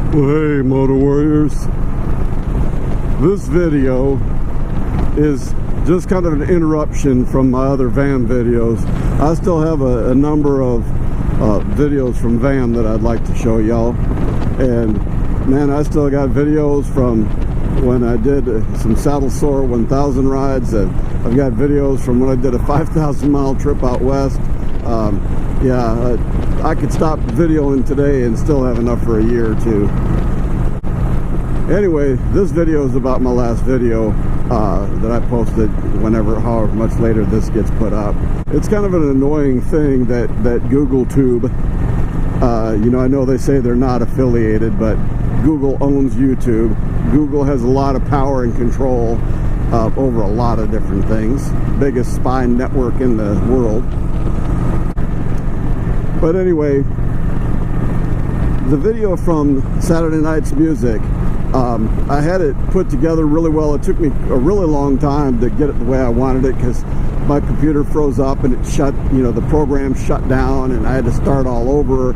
Well, hey, MotoWarriors. This video is just kind of an interruption from my other VAM videos. I still have a number of videos from VAM that I'd like to show y'all. And man, I still got videos from when I did some saddle sore 1,000 rides. I've got videos from when I did a 5,000 mile trip out west. I could stop videoing today and still have enough for a year or two. Anyway, this video is about my last video that I posted however much later this gets put up. It's kind of an annoying thing that Google Tube, I know they say they're not affiliated, but Google owns YouTube. Google has a lot of power and control over a lot of different things. Biggest spy network in the world. But anyway, the video from Saturday Night's Music, I had it put together really well. It took me a really long time to get it the way I wanted it because my computer froze up and it shut, the program shut down and I had to start all over,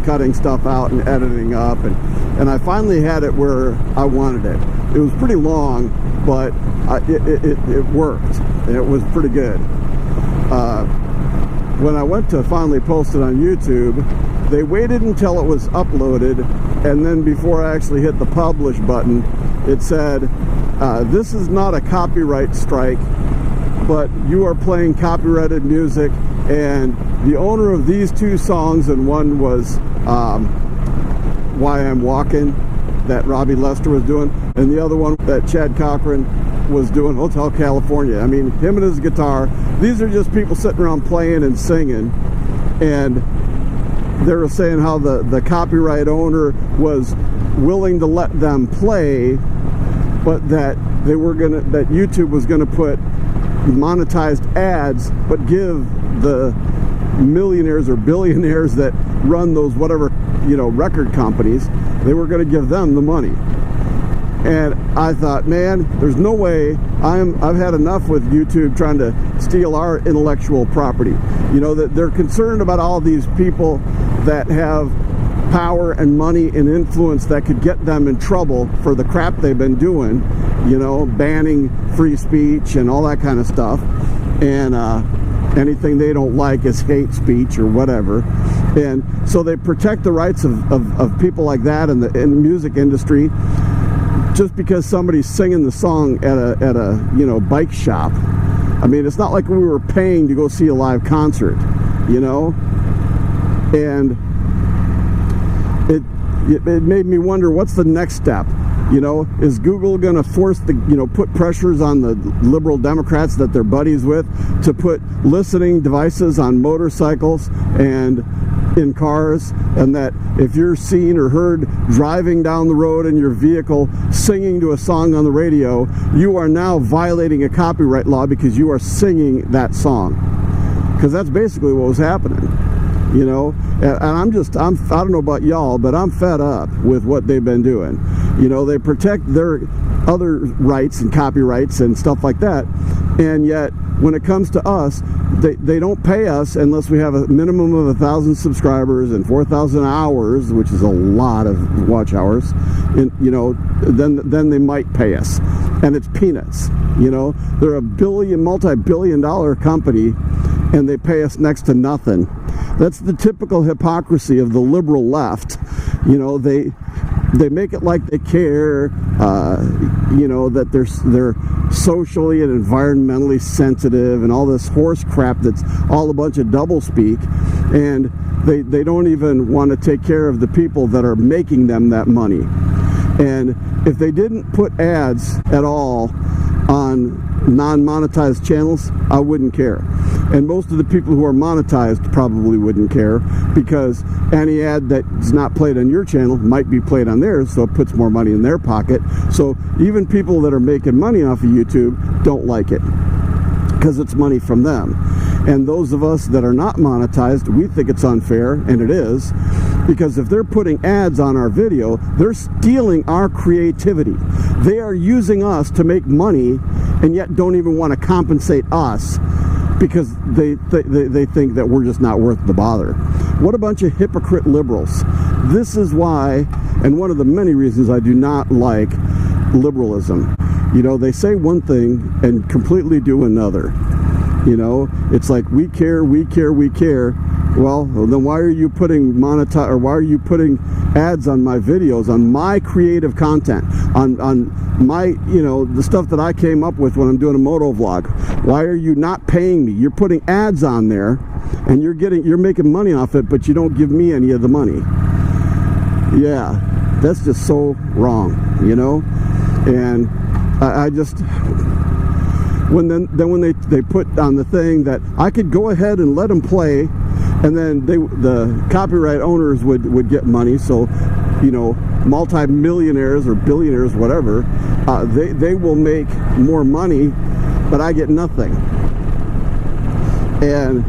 cutting stuff out and editing up. And I finally had it where I wanted it. It was pretty long, but it worked and it was pretty good. When I went to finally post it on YouTube, they waited until it was uploaded, and then before I actually hit the publish button, it said, this is not a copyright strike, but you are playing copyrighted music, and the owner of these two songs, and one was Why I'm Walking, that Robbie Lester was doing, and the other one that Chad Cochran was doing, Hotel California. I mean, him and his guitar. These are just people sitting around playing and singing, and they were saying how the copyright owner was willing to let them play, but that YouTube was gonna put monetized ads, but give the millionaires or billionaires that run those whatever record companies, they were going to give them the money. And I thought, man, there's no way. I've had enough with YouTube trying to steal our intellectual property. That they're concerned about all these people that have power and money and influence that could get them in trouble for the crap they've been doing, banning free speech and all that kind of stuff. And anything they don't like is hate speech or whatever. And so they protect the rights of people like that in the music industry just because somebody's singing the song at a bike shop. I mean, it's not like we were paying to go see a live concert, and it made me wonder, what's the next step? Is Google going to force put pressures on the liberal Democrats that they're buddies with to put listening devices on motorcycles and in cars, and that if you're seen or heard driving down the road in your vehicle singing to a song on the radio, you are now violating a copyright law because you are singing that song? Because that's basically what was happening. And I don't know about y'all, but I'm fed up with what they've been doing. They protect their other rights and copyrights and stuff like that, and yet when it comes to us, they don't pay us unless we have a minimum of 1,000 subscribers and 4,000 hours, which is a lot of watch hours. And, then they might pay us, and it's peanuts. They're a multi-billion-dollar company, and they pay us next to nothing. That's the typical hypocrisy of the liberal left. They make it like they care, that they're socially and environmentally sensitive and all this horse crap that's all a bunch of doublespeak, and they don't even want to take care of the people that are making them that money. And if they didn't put ads at all on non-monetized channels, I wouldn't care. And most of the people who are monetized probably wouldn't care, because any ad that's not played on your channel might be played on theirs, so it puts more money in their pocket. So even people that are making money off of YouTube don't like it because it's money from them. And those of us that are not monetized, we think it's unfair, and it is, because if they're putting ads on our video, they're stealing our creativity. They are using us to make money, and yet don't even want to compensate us because they think that we're just not worth the bother. What a bunch of hypocrite liberals. this is why, and one of the many reasons I do not like liberalism. You know, they say one thing and completely do another. You know, it's like, we care, we care, we care. Well, then why are you putting why are you putting ads on my videos, on my creative content, on my, you know, the stuff that I came up with when I'm doing a moto vlog? Why are you not paying me? You're putting ads on there, and you're making money off it, but you don't give me any of the money. Yeah, that's just so wrong, you know. And I just, when they put on the thing that I could go ahead and let them play, and then the copyright owners would get money. So, you know, multi-millionaires or billionaires, whatever, they will make more money, but I get nothing. And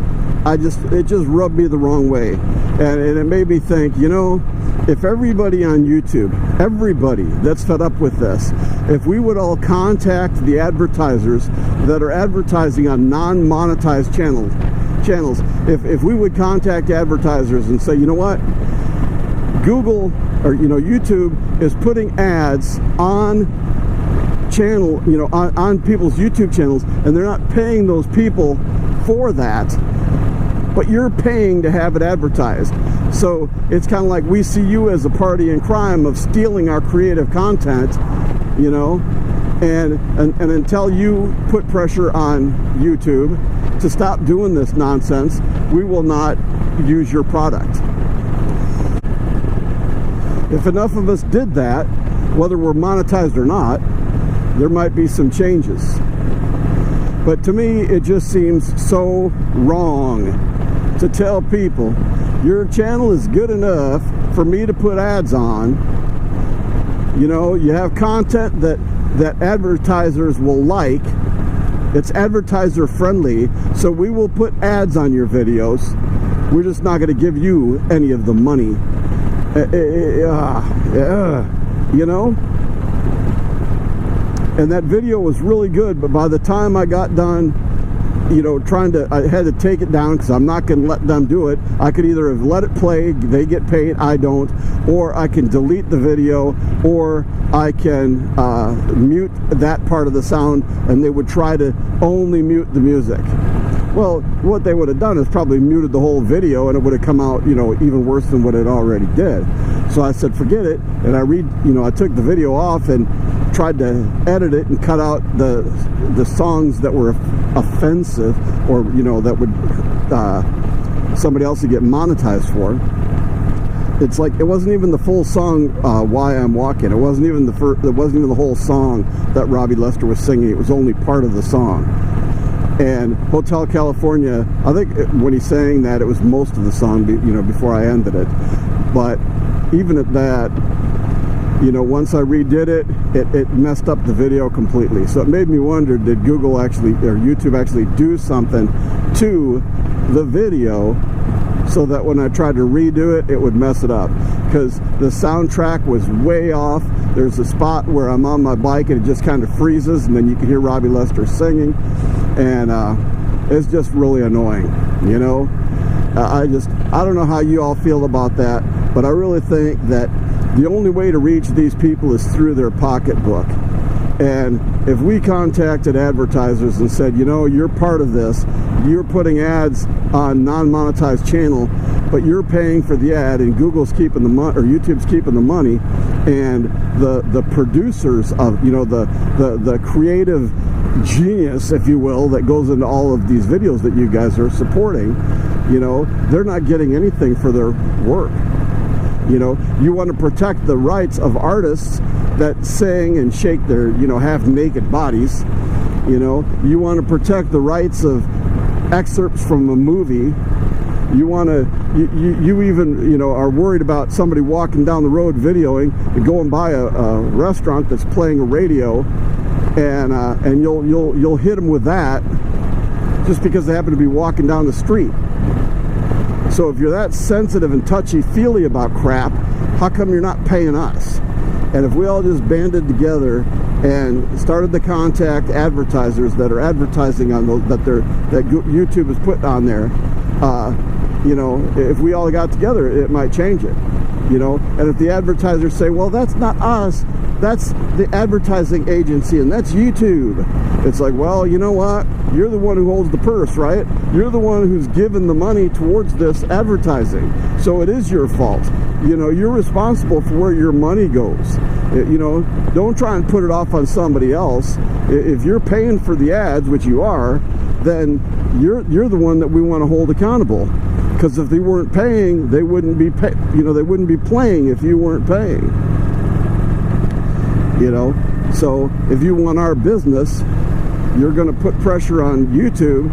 it just rubbed me the wrong way, and it made me think, you know, if everybody on YouTube, everybody that's fed up with this, if we would all contact the advertisers that are advertising on non-monetized channels, if we would contact advertisers and say, you know what, Google, or, you know, YouTube is putting ads on channel, you know, on people's YouTube channels, and they're not paying those people for that, but you're paying to have it advertised. So it's kind of like we see you as a party in crime of stealing our creative content, you know, and until you put pressure on YouTube to stop doing this nonsense, we will not use your product. If enough of us did that, whether we're monetized or not, there might be some changes. But to me, it just seems so wrong to tell people, your channel is good enough for me to put ads on. You know, you have content that advertisers will like. It's advertiser friendly, so we will put ads on your videos. We're just not going to give you any of the money. You know? And that video was really good, but by the time I got done, you know, I had to take it down because I'm not going to let them do it. I could either have let it play, they get paid, I don't, or I can delete the video, or I can mute that part of the sound, and they would try to only mute the music. Well, what they would have done is probably muted the whole video, and it would have come out, you know, even worse than what it already did. So I said, forget it, and I took the video off and tried to edit it and cut out the songs that were offensive, or, you know, that would somebody else would get monetized for. It's like, it wasn't even the full song, Why I'm Walking. It wasn't even the whole song that Robbie Lester was singing. It was only part of the song. And Hotel California, I think when he sang that, it was most of the song, you know, before I ended it. But even at that, you know, once I redid it, it messed up the video completely. So it made me wonder, did Google actually, or YouTube actually do something to the video so that when I tried to redo it, it would mess it up? Because the soundtrack was way off. There's a spot where I'm on my bike and it just kind of freezes, and then you can hear Robbie Lester singing, and it's just really annoying, you know? I don't know how you all feel about that, but I really think that the only way to reach these people is through their pocketbook. And if we contacted advertisers and said, you know, you're part of this, you're putting ads on non-monetized channel, but you're paying for the ad, and Google's keeping the money, or YouTube's keeping the money, and the producers of, you know, the creative genius, if you will, that goes into all of these videos that you guys are supporting, you know, they're not getting anything for their work. You know, you want to protect the rights of artists that sing and shake their, you know, half-naked bodies. You know, you want to protect the rights of excerpts from a movie. You want to, you even, you know, are worried about somebody walking down the road videoing and going by a restaurant that's playing a radio, and you'll hit them with that just because they happen to be walking down the street. So if you're that sensitive and touchy-feely about crap, how come you're not paying us? And if we all just banded together and started to contact advertisers that are advertising on those, that YouTube has put on there, you know, if we all got together, it might change it. you know. And if the advertisers say, well, that's not us, that's the advertising agency, and that's YouTube, it's like, well, you know what, you're the one who holds the purse, right? You're the one who's given the money towards this advertising, so it is your fault. You know, you're responsible for where your money goes. You know, don't try and put it off on somebody else. If you're paying for the ads, which you are, then you're the one that we want to hold accountable. Because if they weren't paying, they wouldn't be they wouldn't be playing if you weren't paying. You know, so if you want our business, you're going to put pressure on YouTube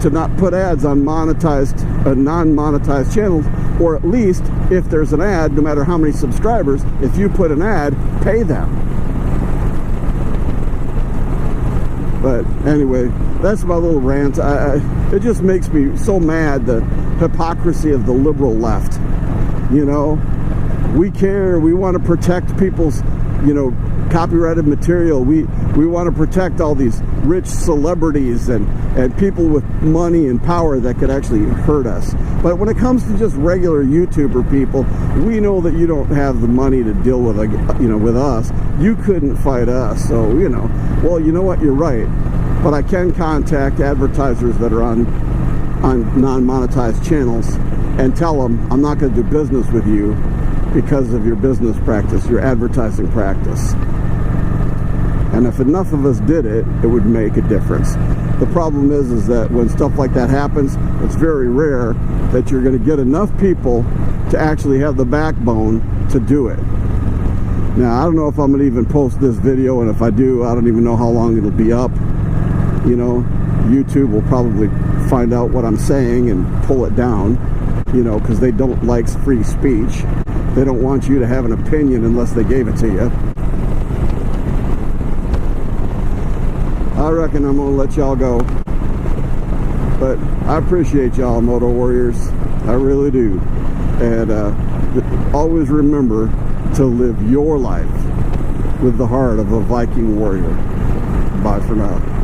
to not put ads on monetized, non-monetized channels, or at least if there's an ad, no matter how many subscribers, if you put an ad, pay them. But anyway, that's my little rant. It just makes me so mad, the hypocrisy of the liberal left. You know, we care, we want to protect people's, you know, copyrighted material. We want to protect all these rich celebrities and people with money and power that could actually hurt us. But when it comes to just regular YouTuber people, we know that you don't have the money to deal with, with us. You couldn't fight us. So, you know, well, you know what? You're right. But I can contact advertisers that are on non-monetized channels and tell them I'm not going to do business with you because of your business practice, your advertising practice. And if enough of us did it, it would make a difference. The problem is that when stuff like that happens, it's very rare that you're going to get enough people to actually have the backbone to do it. Now, I don't know if I'm going to even post this video, and if I do, I don't even know how long it'll be up. You know, YouTube will probably find out what I'm saying and pull it down, you know, because they don't like free speech. They don't want you to have an opinion unless they gave it to you. I reckon I'm going to let y'all go. But I appreciate y'all, Moto Warriors. I really do. And always remember to live your life with the heart of a Viking warrior. Bye for now.